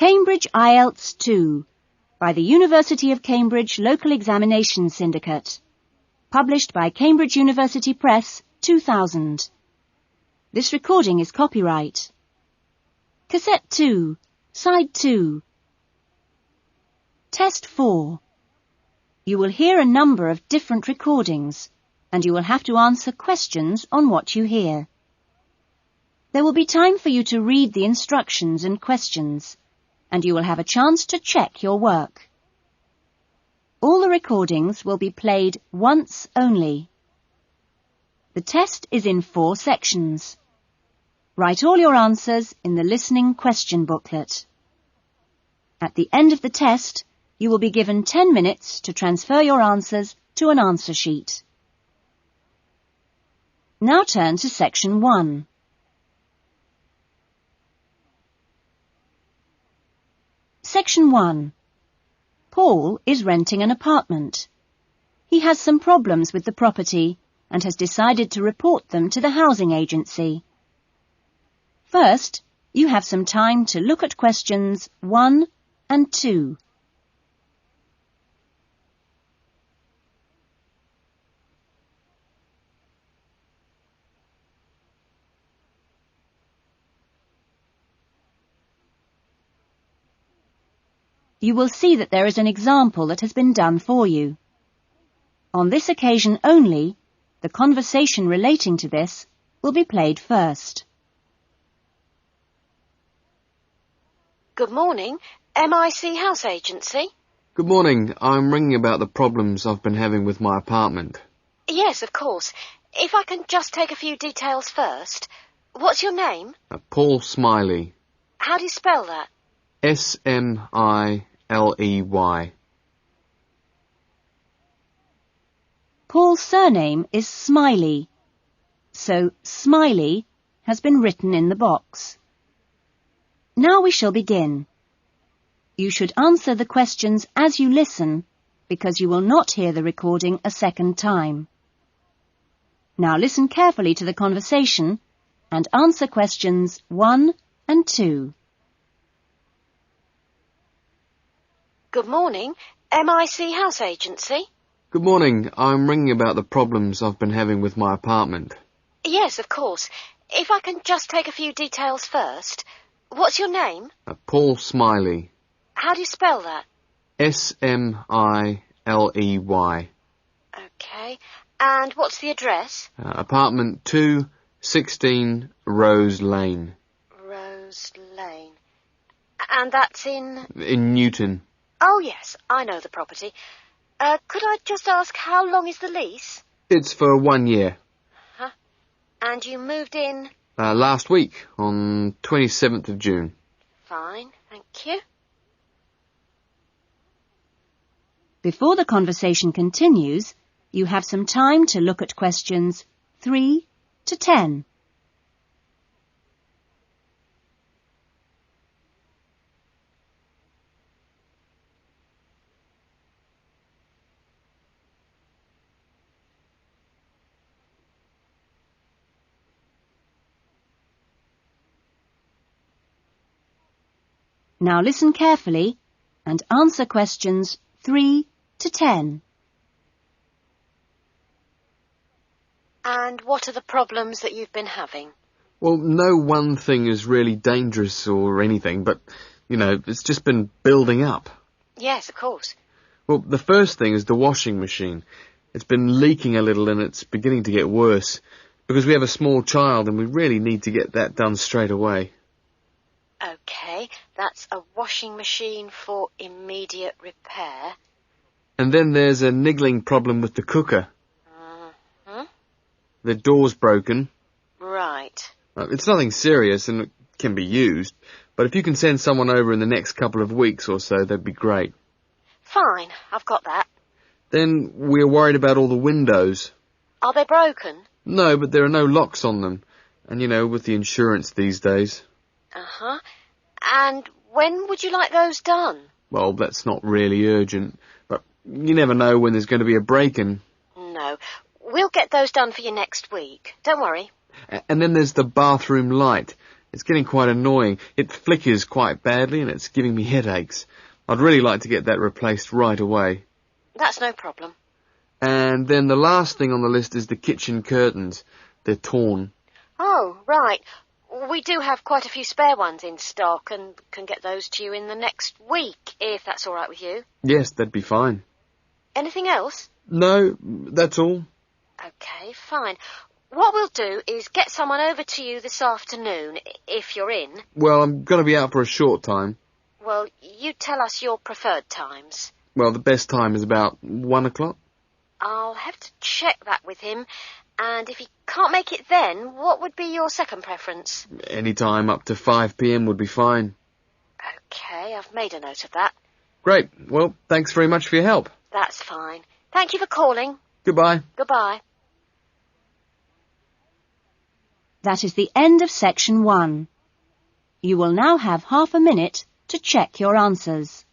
Cambridge IELTS 2 by the University of Cambridge Local Examination Syndicate. Published by Cambridge University Press, 2000. This recording is copyright. Cassette 2, Side 2. Test 4. You will hear a number of different recordings, and you will have to answer questions on what you hear. There will be time for you to read the instructions and questions, and you will have a chance to check your work. All the recordings will be played once only. The test is in 4 sections. Write all your answers in the listening question booklet. At the end of the test, you will be given 10 minutes to transfer your answers to an answer sheet. Now turn to Section 1. Section 1. Paul is renting an apartment. He has some problems with the property and has decided to report them to the housing agency. First, you have some time to look at questions 1 and 2. You will see that there is an example that has been done for you. On this occasion only, the conversation relating to this will be played first. Good morning, MIC House Agency. Good morning. I'm ringing about the problems I've been having with my apartment. Yes, of course. If I can just take a few details first. What's your name? Paul Smiley. How do you spell that? Smiley. Paul's surname is Smiley, so Smiley has been written in the box. Now we shall begin. You should answer the questions as you listen, because you will not hear the recording a second time. Now listen carefully to the conversation and answer questions 1 and 2. Good morning, MIC House Agency. Good morning. I'm ringing about the problems I've been having with my apartment. Yes, of course. If I can just take a few details first. What's your name? Paul Smiley. How do you spell that? Smiley. Okay. And what's the address? Apartment 216 Rose Lane. Rose Lane. And that's in? In Newton. Oh, yes, I know the property. Could I just ask, how long is the lease? It's for 1 year. Huh? And you moved in? Last week, on 27th of June. Fine, thank you. Before the conversation continues, you have some time to look at questions 3 to 10. Now listen carefully and answer questions 3 to 10. And what are the problems that you've been having? Well, no one thing is really dangerous or anything, but, it's just been building up. Yes, of course. Well, the first thing is the washing machine. It's been leaking a little and it's beginning to get worse because we have a small child and we really need to get that done straight away. Okay, that's a washing machine for immediate repair. And then there's a niggling problem with the cooker. Mm-hmm. The door's broken. Right. It's nothing serious and it can be used, but if you can send someone over in the next couple of weeks or so, that'd be great. Fine, I've got that. Then we're worried about all the windows. Are they broken? No, but there are no locks on them. And, with the insurance these days. Uh-huh. And when would you like those done? Well, that's not really urgent, but you never know when there's going to be a break-in. No. We'll get those done for you next week. Don't worry. And then there's the bathroom light. It's getting quite annoying. It flickers quite badly and it's giving me headaches. I'd really like to get that replaced right away. That's no problem. And then the last thing on the list is the kitchen curtains. They're torn. Oh, right. We do have quite a few spare ones in stock and can get those to you in the next week, if that's all right with you. Yes, that'd be fine. Anything else? No, that's all. Okay, fine. What we'll do is get someone over to you this afternoon, if you're in. Well, I'm going to be out for a short time. Well, you tell us your preferred times. Well, the best time is about 1 o'clock. I'll have to check that with him, and if he can't make it then, what would be your second preference? Any time up to 5 p.m. would be fine. Okay, I've made a note of that. Great. Well, thanks very much for your help. That's fine. Thank you for calling. Goodbye. Goodbye. That is the end of section 1. You will now have half a minute to check your answers.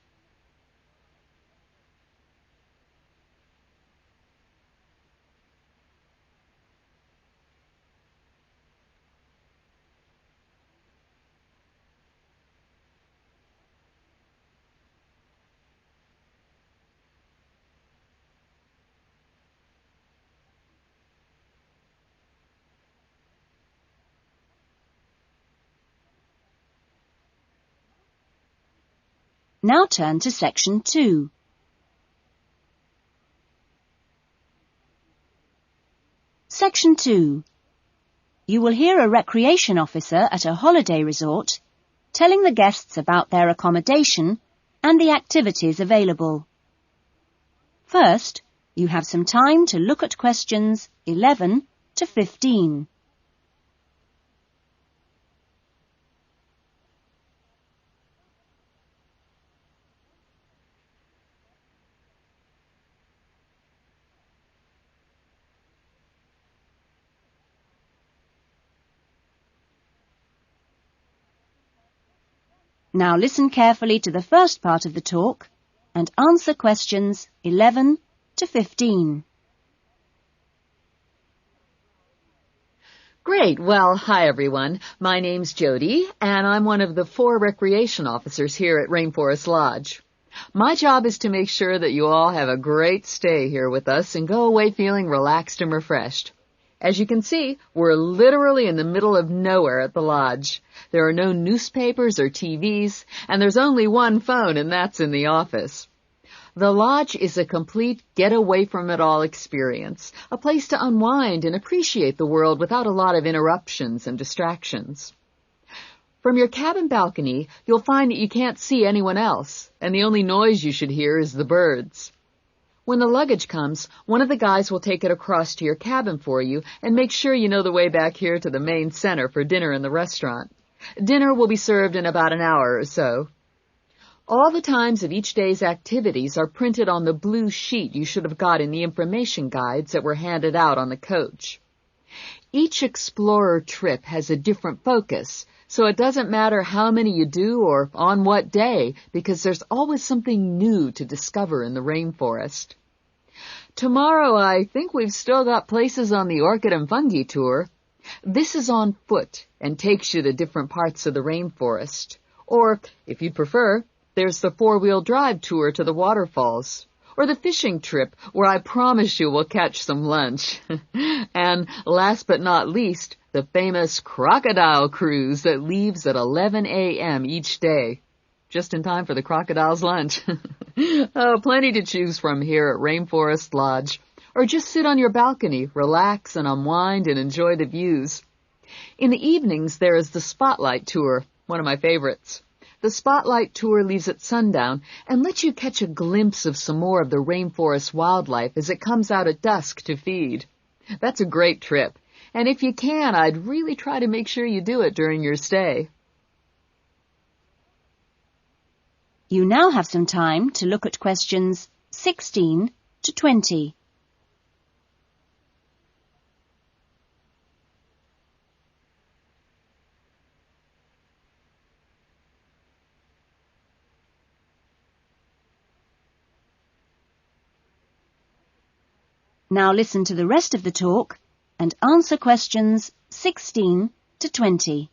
Now turn to section 2. Section 2. You will hear a recreation officer at a holiday resort telling the guests about their accommodation and the activities available. First, you have some time to look at questions 11 to 15. Now listen carefully to the first part of the talk and answer questions 11 to 15. Great. Well, hi everyone. My name's Jody, and I'm one of the 4 recreation officers here at Rainforest Lodge. My job is to make sure that you all have a great stay here with us and go away feeling relaxed and refreshed. As you can see, we're literally in the middle of nowhere at the lodge. There are no newspapers or TVs, and there's only one phone, and that's in the office. The lodge is a complete get-away-from-it-all experience, a place to unwind and appreciate the world without a lot of interruptions and distractions. From your cabin balcony, you'll find that you can't see anyone else, and the only noise you should hear is the birds. When the luggage comes, one of the guys will take it across to your cabin for you and make sure you know the way back here to the main center for dinner in the restaurant. Dinner will be served in about an hour or so. All the times of each day's activities are printed on the blue sheet you should have got in the information guides that were handed out on the coach. Each explorer trip has a different focus, so it doesn't matter how many you do or on what day, because there's always something new to discover in the rainforest. Tomorrow, I think we've still got places on the Orchid and Fungi tour. This is on foot and takes you to different parts of the rainforest. Or, if you prefer, there's the 4-wheel drive tour to the waterfalls. Or the fishing trip, where I promise you we'll catch some lunch. And last but not least, the famous Crocodile Cruise that leaves at 11 a.m. each day. Just in time for the crocodile's lunch. Oh, plenty to choose from here at Rainforest Lodge. Or just sit on your balcony, relax and unwind and enjoy the views. In the evenings, there is the Spotlight Tour, one of my favorites. The Spotlight Tour leaves at sundown and lets you catch a glimpse of some more of the rainforest wildlife as it comes out at dusk to feed. That's a great trip, and if you can, I'd really try to make sure you do it during your stay. You now have some time to look at questions 16 to 20. Now listen to the rest of the talk and answer questions 16 to 20.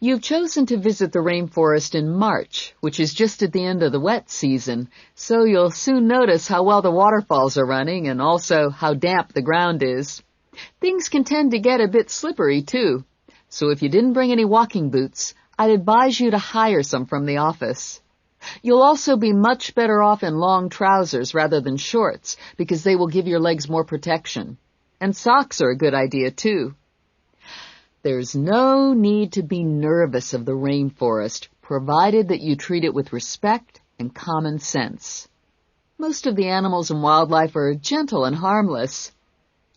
You've chosen to visit the rainforest in March, which is just at the end of the wet season, so you'll soon notice how well the waterfalls are running and also how damp the ground is. Things can tend to get a bit slippery, too, so if you didn't bring any walking boots, I'd advise you to hire some from the office. You'll also be much better off in long trousers rather than shorts, because they will give your legs more protection. And socks are a good idea, too. There's no need to be nervous of the rainforest, provided that you treat it with respect and common sense. Most of the animals and wildlife are gentle and harmless.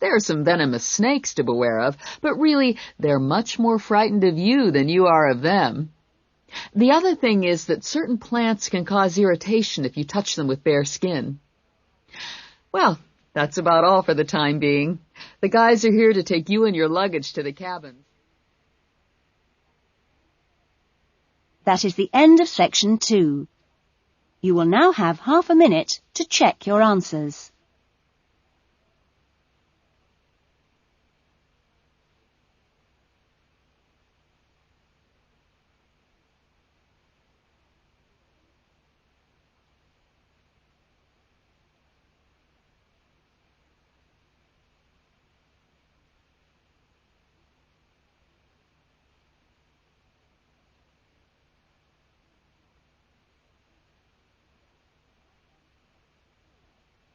There are some venomous snakes to beware of, but really, they're much more frightened of you than you are of them. The other thing is that certain plants can cause irritation if you touch them with bare skin. Well, that's about all for the time being. The guys are here to take you and your luggage to the cabin. That is the end of section 2. You will now have half a minute to check your answers.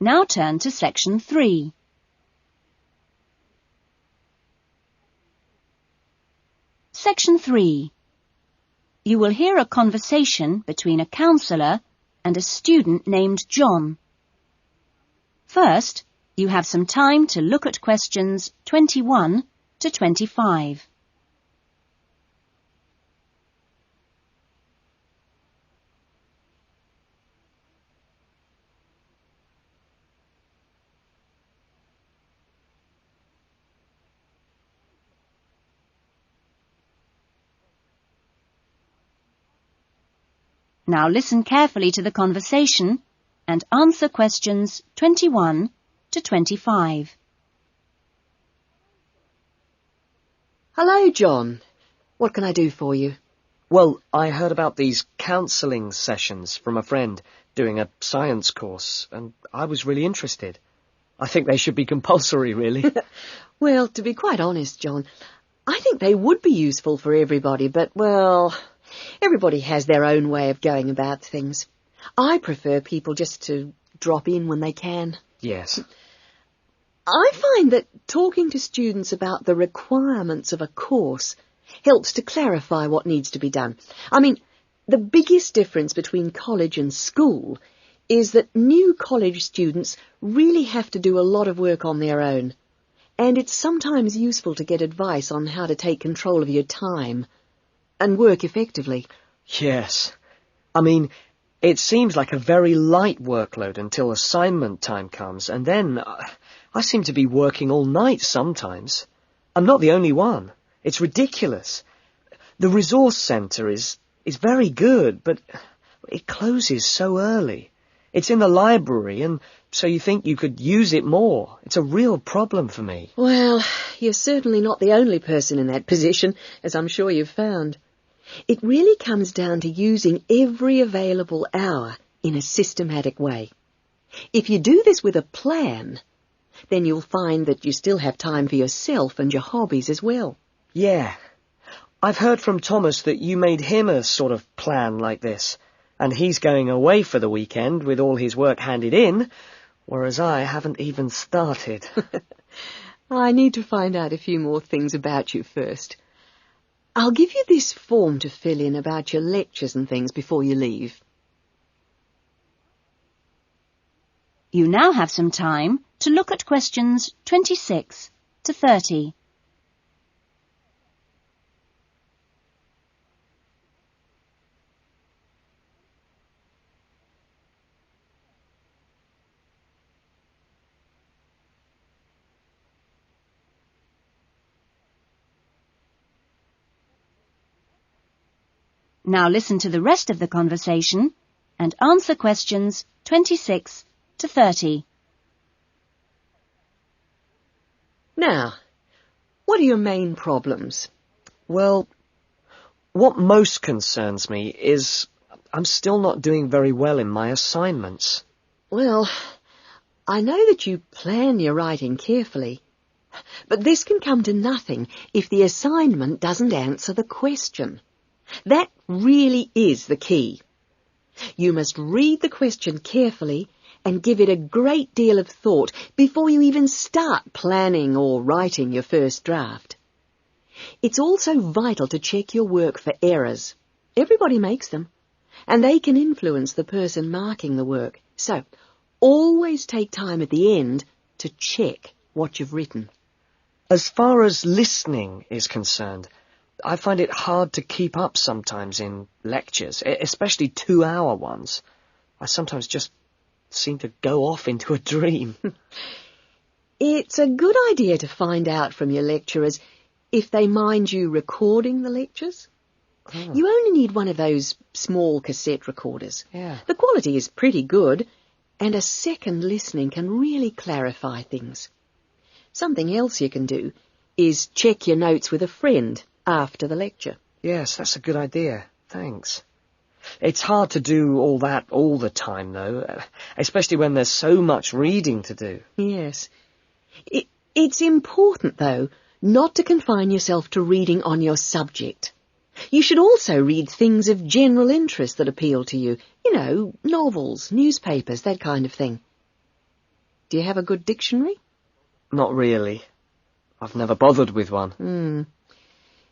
Now turn to section 3. Section 3. You will hear a conversation between a counsellor and a student named John. First, you have some time to look at questions 21 to 25. Now listen carefully to the conversation and answer questions 21 to 25. Hello, John. What can I do for you? Well, I heard about these counselling sessions from a friend doing a science course, and I was really interested. I think they should be compulsory, really. Well, to be quite honest, John, I think they would be useful for everybody, but, well, everybody has their own way of going about things. I prefer people just to drop in when they can. Yes. I find that talking to students about the requirements of a course helps to clarify what needs to be done. I mean, the biggest difference between college and school is that new college students really have to do a lot of work on their own, and it's sometimes useful to get advice on how to take control of your time and work effectively. Yes. I mean, it seems like a very light workload until assignment time comes, and then I seem to be working all night sometimes. I'm not the only one. It's ridiculous. The resource centre is very good, but it closes so early. It's in the library, and so you think you could use it more. It's a real problem for me. Well, you're certainly not the only person in that position, as I'm sure you've found. It really comes down to using every available hour in a systematic way. If you do this with a plan, then you'll find that you still have time for yourself and your hobbies as well. Yeah. I've heard from Thomas that you made him a sort of plan like this, and he's going away for the weekend with all his work handed in, whereas I haven't even started. I need to find out a few more things about you first. I'll give you this form to fill in about your lectures and things before you leave. You now have some time to look at questions 26 to 30. Now listen to the rest of the conversation and answer questions 26 to 30. Now, what are your main problems? Well, What most concerns me is I'm still not doing very well in my assignments. Well, I know that you plan your writing carefully, but this can come to nothing if the assignment doesn't answer the question. That really is the key. You must read the question carefully and give it a great deal of thought before you even start planning or writing your first draft. It's also vital to check your work for errors. Everybody makes them, and they can influence the person marking the work. So, always take time at the end to check what you've written. As far as listening is concerned, I find it hard to keep up sometimes in lectures, especially 2-hour ones. I sometimes just seem to go off into a dream. It's a good idea to find out from your lecturers if they mind you recording the lectures. Oh. You only need one of those small cassette recorders. Yeah. The quality is pretty good, and a second listening can really clarify things. Something else you can do is check your notes with a friend after the lecture. Yes, that's a good idea. Thanks. It's hard to do all that all the time, though, especially when there's so much reading to do. Yes. It's important, though, not to confine yourself to reading on your subject. You should also read things of general interest that appeal to you. You know, novels, newspapers, that kind of thing. Do you have a good dictionary? Not really. I've never bothered with one.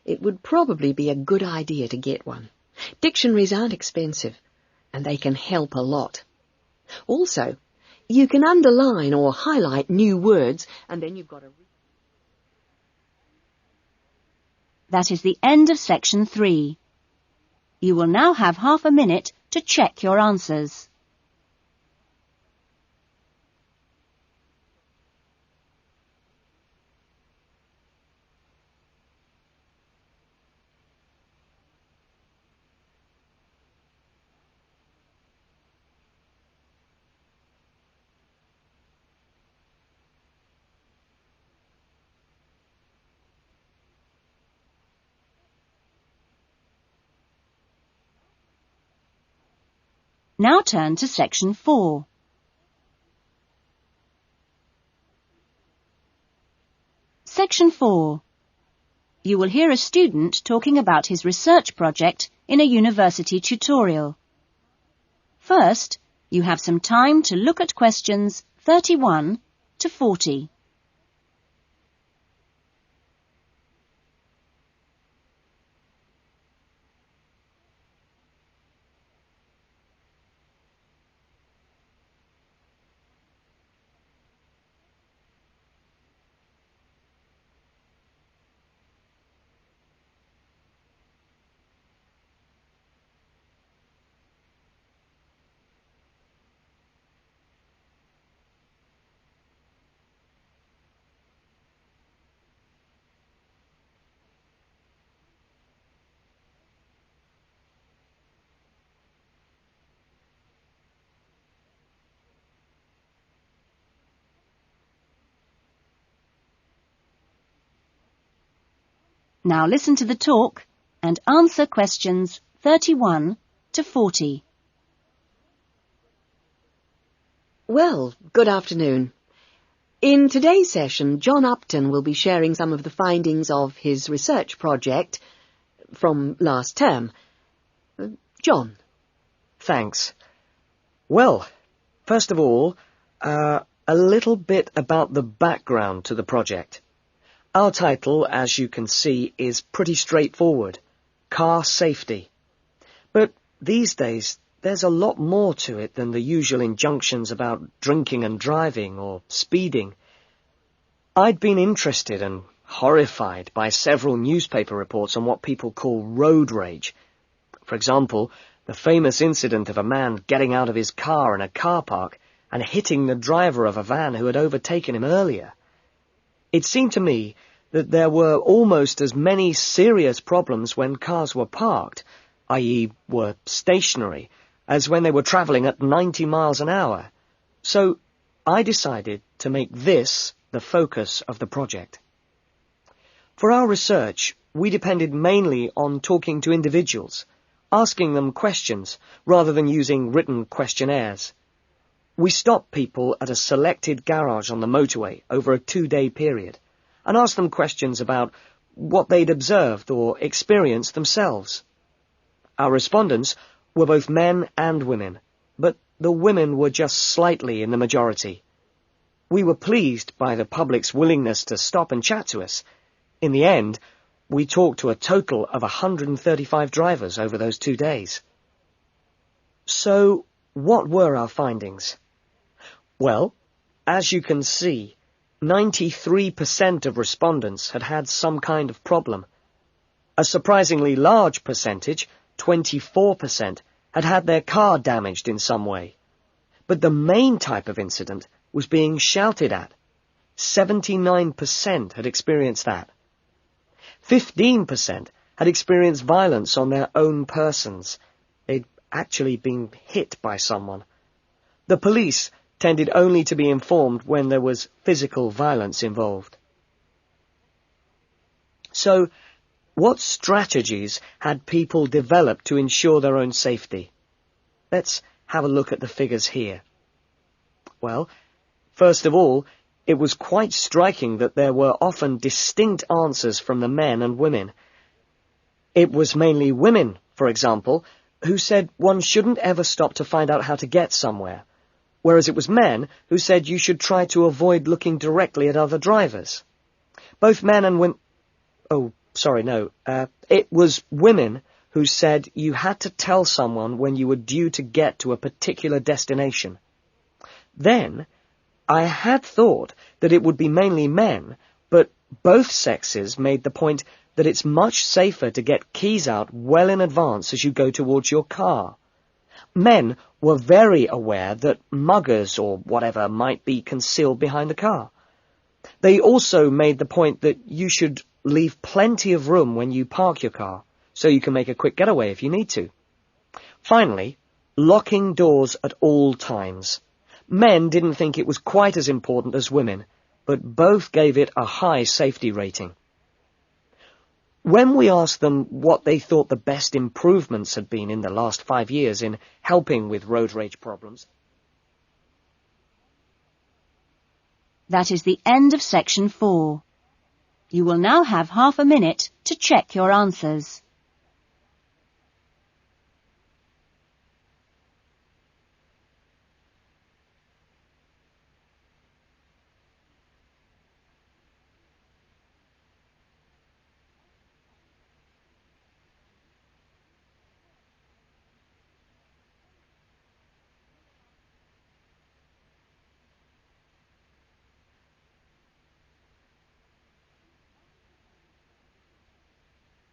It would probably be a good idea to get one. Dictionaries aren't expensive, and they can help a lot. Also, you can underline or highlight new words, and then you've got to... That is the end of section 3. You will now have half a minute to check your answers. Now turn to section 4. Section 4. You will hear a student talking about his research project in a university tutorial. First, you have some time to look at questions 31 to 40. Now listen to the talk and answer questions 31 to 40. Well, good afternoon. In today's session, John Upton will be sharing some of the findings of his research project from last term. John. Thanks. Well, first of all, a little bit about the background to the project. Our title, as you can see, is pretty straightforward. Car safety. But these days, there's a lot more to it than the usual injunctions about drinking and driving or speeding. I'd been interested and horrified by several newspaper reports on what people call road rage. For example, the famous incident of a man getting out of his car in a car park and hitting the driver of a van who had overtaken him earlier. It seemed to me that there were almost as many serious problems when cars were parked, i.e. were stationary, as when they were travelling at 90 miles an hour. So I decided to make this the focus of the project. For our research, we depended mainly on talking to individuals, asking them questions rather than using written questionnaires. We stopped people at a selected garage on the motorway over a 2-day period and asked them questions about what they'd observed or experienced themselves. Our respondents were both men and women, but the women were just slightly in the majority. We were pleased by the public's willingness to stop and chat to us. In the end, we talked to a total of 135 drivers over those 2 days. So, what were our findings? Well, as you can see, 93% of respondents had had some kind of problem. A surprisingly large percentage, 24%, had had their car damaged in some way. But the main type of incident was being shouted at. 79% had experienced that. 15% had experienced violence on their own persons. They'd actually been hit by someone. The police tended only to be informed when there was physical violence involved. So, what strategies had people developed to ensure their own safety? Let's have a look at the figures here. Well, first of all, it was quite striking that there were often distinct answers from the men and women. It was mainly women, for example, who said one shouldn't ever stop to find out how to get somewhere, whereas it was men who said you should try to avoid looking directly at other drivers. Both men and women... It was women who said you had to tell someone when you were due to get to a particular destination. Then, I had thought that it would be mainly men, but both sexes made the point that it's much safer to get keys out well in advance as you go towards your car. Men were very aware that muggers or whatever might be concealed behind the car. They also made the point that you should leave plenty of room when you park your car, so you can make a quick getaway if you need to. Finally, locking doors at all times. Men didn't think it was quite as important as women, but both gave it a high safety rating. When we asked them what they thought the best improvements had been in the last 5 years in helping with road rage problems... That is the end of section 4. You will now have half a minute to check your answers.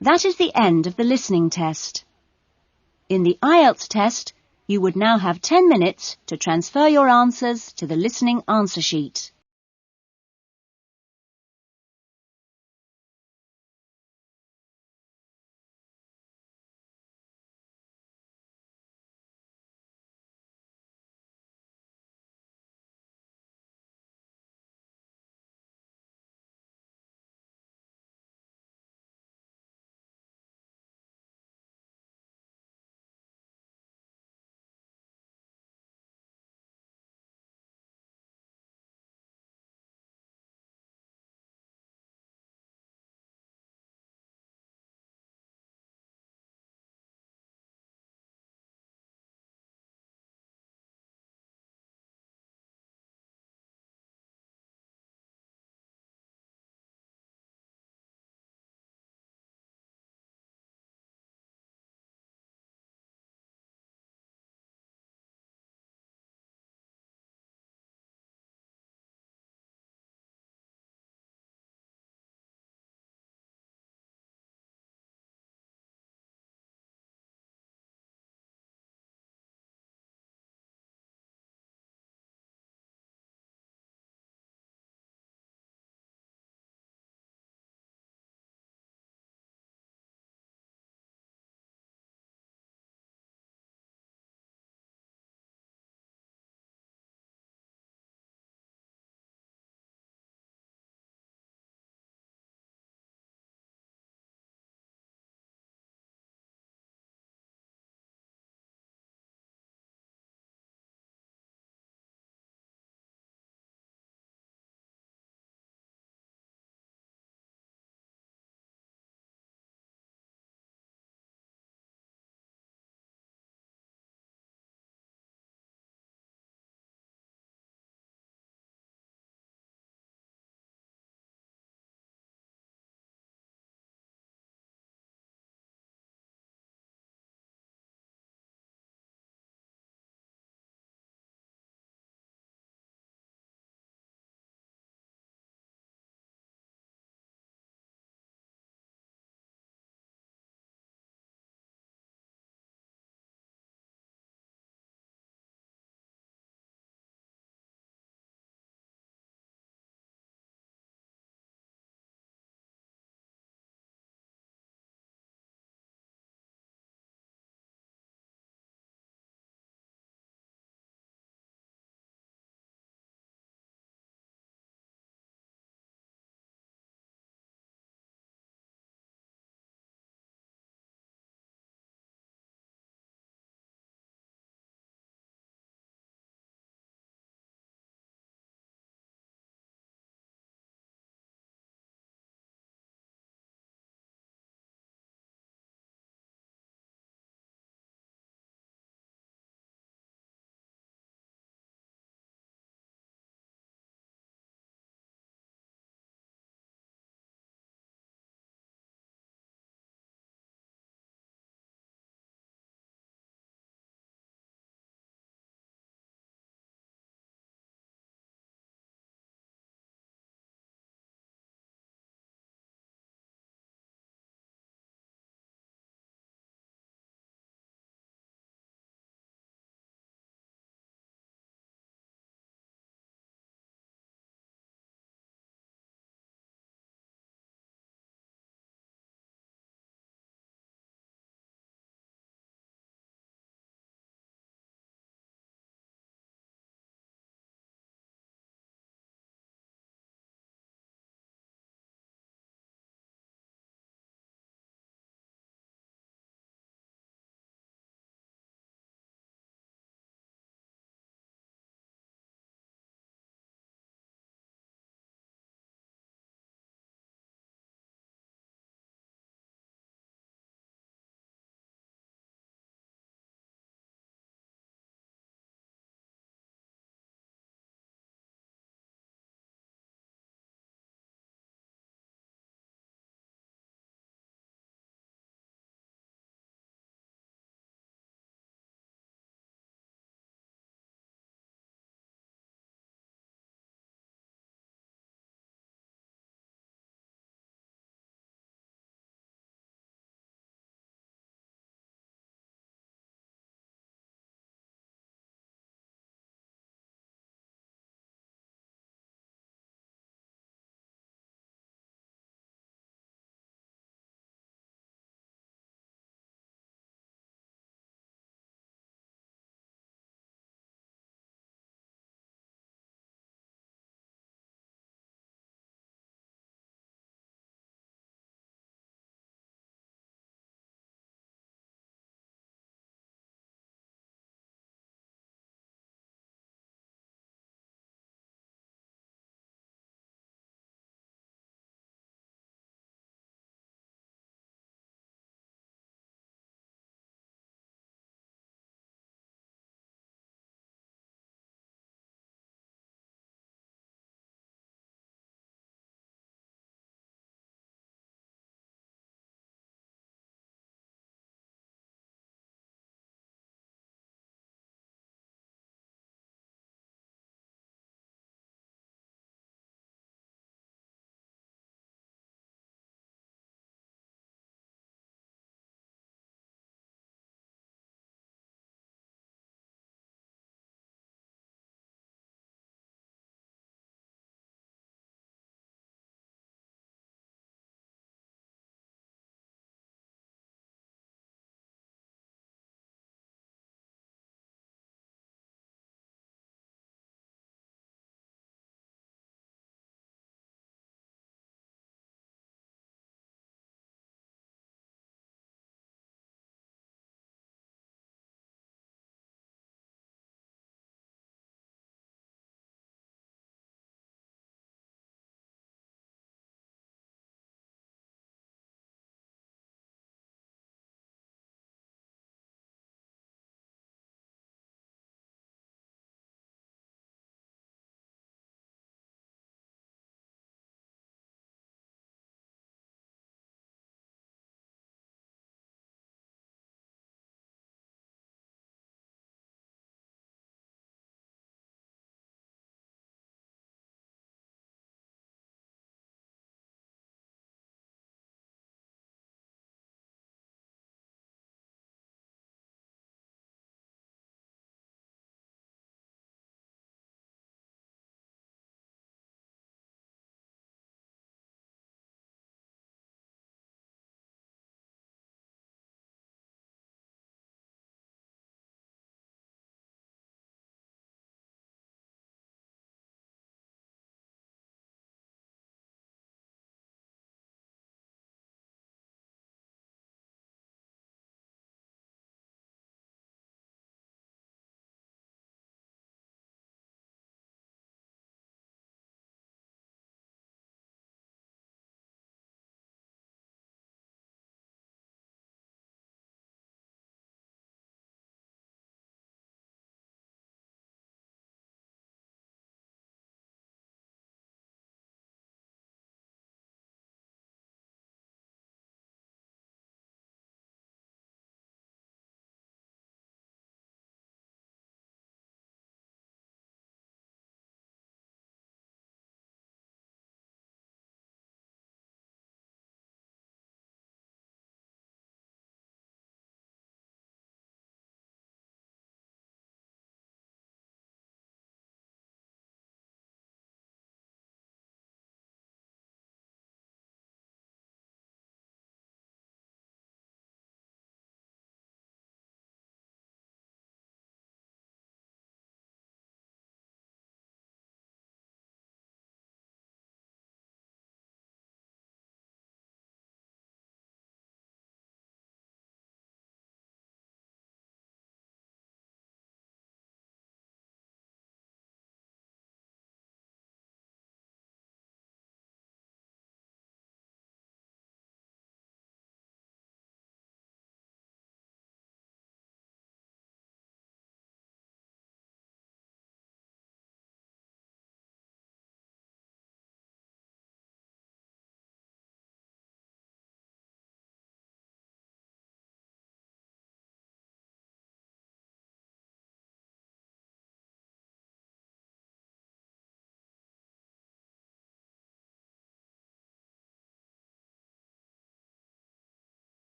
That is the end of the listening test. In the IELTS test, you would now have 10 minutes to transfer your answers to the listening answer sheet.